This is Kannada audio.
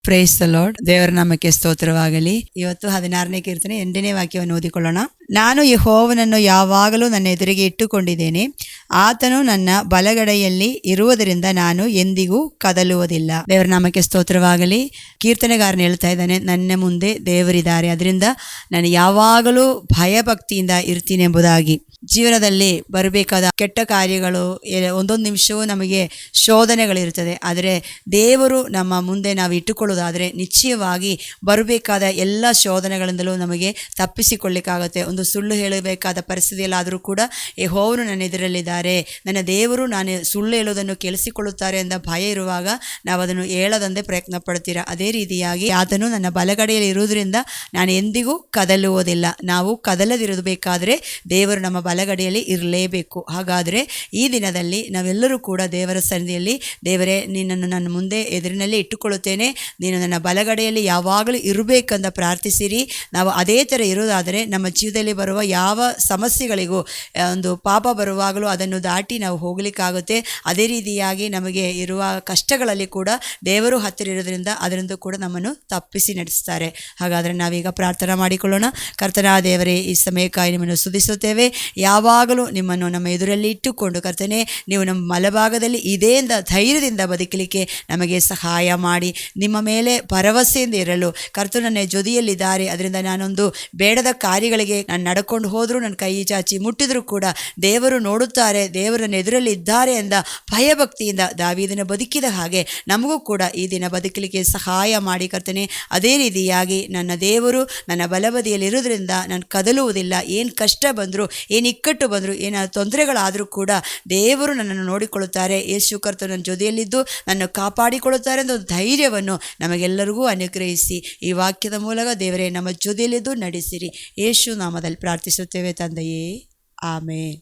Praise the lord. ದೇವರ ನಾಮಕ್ಕೆ ಸ್ತೋತ್ರವಾಗಲಿ. ಇವತ್ತು 16ನೇ ಕೀರ್ತನೆ 8ನೇ ವಾಕ್ಯವನ್ನು ಓದಿಕೊಳ್ಳೋಣ. ನಾನು ಯೆಹೋವನನ್ನು ಯಾವಾಗಲೂ ನನ್ನ ಎದುರಿಗೆ ಇಟ್ಟುಕೊಂಡಿದ್ದೇನೆ, ಆತನು ನನ್ನ ಬಲಗಡೆಯಲ್ಲಿ ಇರುವುದರಿಂದ ನಾನು ಎಂದಿಗೂ ಕದಲುವುದಿಲ್ಲ. ದೇವರ ನಾಮಕ್ಕೆ ಸ್ತೋತ್ರವಾಗಲಿ. ಕೀರ್ತನೆಗಾರನು ಹೇಳ್ತಾ ಇದ್ದಾನೆ, ನನ್ನ ಮುಂದೆ ದೇವರಿದ್ದಾರೆ, ಅದರಿಂದ ನಾನು ಯಾವಾಗಲೂ ಭಯಭಕ್ತಿಯಿಂದ ಇರ್ತೀನಿ ಎಂಬುದಾಗಿ. ಜೀವನದಲ್ಲಿ ಬರಬೇಕಾದ ಕೆಟ್ಟ ಕಾರ್ಯಗಳು, ಒಂದೊಂದು ನಿಮಿಷವೂ ನಮಗೆ ಶೋಧನೆಗಳಿರ್ತದೆ. ಆದರೆ ದೇವರು ನಮ್ಮ ಮುಂದೆ ನಾವು ಇಟ್ಟುಕೊಳ್ಳೋದಾದರೆ ನಿಶ್ಚಯವಾಗಿ ಬರಬೇಕಾದ ಎಲ್ಲ ಶೋಧನೆಗಳಿಂದಲೂ ನಮಗೆ ತಪ್ಪಿಸಿಕೊಳ್ಳಿಕ್ಕಾಗುತ್ತೆ. ಒಂದು ಸುಳ್ಳು ಹೇಳಬೇಕಾದ ಪರಿಸ್ಥಿತಿಯಲ್ಲಾದರೂ ಕೂಡ ಯೆಹೋವನು ನನ್ನ ಎದುರಲ್ಲಿದ್ದಾರೆ, ನನ್ನ ದೇವರು ನಾನು ಸುಳ್ಳು ಹೇಳೋದನ್ನು ಕೇಳಿಸಿಕೊಳ್ಳುತ್ತಾರೆ ಎಂದ ಭಯ ಇರುವಾಗ ನಾವು ಅದನ್ನು ಹೇಳದಂತೆ ಪ್ರಯತ್ನ ಪಡ್ತೀರಾ. ಅದೇ ರೀತಿಯಾಗಿ ಆತನು ನನ್ನ ಬಲಗಡೆಯಲ್ಲಿ ಇರುವುದರಿಂದ ನಾನು ಎಂದಿಗೂ ಕದಲುವುದಿಲ್ಲ. ನಾವು ಕದಲದಿರಬೇಕಾದರೆ ದೇವರು ನಮ್ಮ ಬಲಗಡೆಯಲ್ಲಿ ಇರಲೇಬೇಕು. ಹಾಗಾದರೆ ಈ ದಿನದಲ್ಲಿ ನಾವೆಲ್ಲರೂ ಕೂಡ ದೇವರ ಸನ್ನಿಧಿಯಲ್ಲಿ, ದೇವರೇ ನಿನ್ನನ್ನು ನನ್ನ ಮುಂದೆ ಎದುರಿನಲ್ಲಿ ಇಟ್ಟುಕೊಳ್ಳುತ್ತೇನೆ, ನೀನು ನನ್ನ ಬಲಗಡೆಯಲ್ಲಿ ಯಾವಾಗಲೂ ಇರಬೇಕಂತ ಪ್ರಾರ್ಥಿಸಿರಿ. ನಾವು ಅದೇ ಥರ ಇರೋದಾದರೆ ನಮ್ಮ ಜೀವನದಲ್ಲಿ ಬರುವ ಯಾವ ಸಮಸ್ಯೆಗಳಿಗೂ, ಒಂದು ಪಾಪ ಬರುವಾಗಲೂ ಅದನ್ನು ದಾಟಿ ನಾವು ಹೋಗಲಿಕ್ಕಾಗುತ್ತೆ. ಅದೇ ರೀತಿಯಾಗಿ ನಮಗೆ ಇರುವ ಕಷ್ಟಗಳಲ್ಲಿ ಕೂಡ ದೇವರು ಹತ್ತಿರ ಇರೋದ್ರಿಂದ ಅದರಿಂದ ಕೂಡ ನಮ್ಮನ್ನು ತಪ್ಪಿಸಿ ನಡೆಸ್ತಾರೆ. ಹಾಗಾದರೆ ನಾವೀಗ ಪ್ರಾರ್ಥನಾ ಮಾಡಿಕೊಳ್ಳೋಣ. ಕರ್ತನಾದ ದೇವರೇ, ಈ ಸಮಯಕ್ಕಾಗಿ ನಿಮ್ಮನ್ನು ಸ್ತುತಿಸುತ್ತೇವೆ. ಯಾವಾಗಲೂ ನಿಮ್ಮನ್ನು ನಮ್ಮ ಎದುರಲ್ಲಿ ಇಟ್ಟುಕೊಂಡು ಕರ್ತನೇ, ನೀವು ನಮ್ಮ ಬಲಭಾಗದಲ್ಲಿ ಇದೇಂದ ಧೈರ್ಯದಿಂದ ಬದುಕಲಿಕ್ಕೆ ನಮಗೆ ಸಹಾಯ ಮಾಡಿ, ನಿಮ್ಮ ಮೇಲೆ ಭರವಸೆಯಿಂದ ಇರಲು ಕರ್ತನು ನನ್ನ ಜೊತೆಯಲ್ಲಿದ್ದಾರೆ. ಅದರಿಂದ ನಾನೊಂದು ಬೇಡದ ಕಾರ್ಯಗಳಿಗೆ ನಾನು ನಡ್ಕೊಂಡು ಹೋದರೂ, ನನ್ನ ಕೈ ಚಾಚಿ ಮುಟ್ಟಿದರೂ ಕೂಡ ದೇವರು ನೋಡುತ್ತಾರೆ, ದೇವರು ನನ್ನ ಎದುರಲ್ಲಿ ಇದ್ದಾರೆ ಎಂದ ಭಯಭಕ್ತಿಯಿಂದ ದಾವೀದನ ಬದುಕಿದ ಹಾಗೆ ನಮಗೂ ಕೂಡ ಈ ದಿನ ಬದುಕಲಿಕ್ಕೆ ಸಹಾಯ ಮಾಡಿ ಕರ್ತನೆ. ಅದೇ ರೀತಿಯಾಗಿ ನನ್ನ ದೇವರು ನನ್ನ ಬಲಬದಿಯಲ್ಲಿ ಇರೋದ್ರಿಂದ ನಾನು ಕದಲುವುದಿಲ್ಲ. ಏನು ಕಷ್ಟ ಬಂದರೂ, ಏನು ಇಕ್ಕಟ್ಟು ಬಂದರೂ, ಏನು ತೊಂದರೆಗಳಾದರೂ ಕೂಡ ದೇವರು ನನ್ನನ್ನು ನೋಡಿಕೊಳ್ಳುತ್ತಾರೆ. ಯೇಸು ಕರ್ತನು ನನ್ನ ಜೊತೆಯಲ್ಲಿದ್ದು ನನ್ನ ಕಾಪಾಡಿಕೊಳ್ಳುತ್ತಾರೆ ಎಂದು ಧೈರ್ಯವನ್ನು ನಮಗೆಲ್ಲರಿಗೂ ಅನುಗ್ರಹಿಸಿ ಈ ವಾಕ್ಯದ ಮೂಲಕ ದೇವರೇ ನಮ್ಮ ಜೊತೆಯಲ್ಲಿದ್ದು ನಡೆಸಿರಿ. ಯೇಸು ನಾಮದಲ್ಲಿ ಪ್ರಾರ್ಥಿಸುತ್ತೇವೆ ತಂದೆಯೇ, ಆಮೇನ್.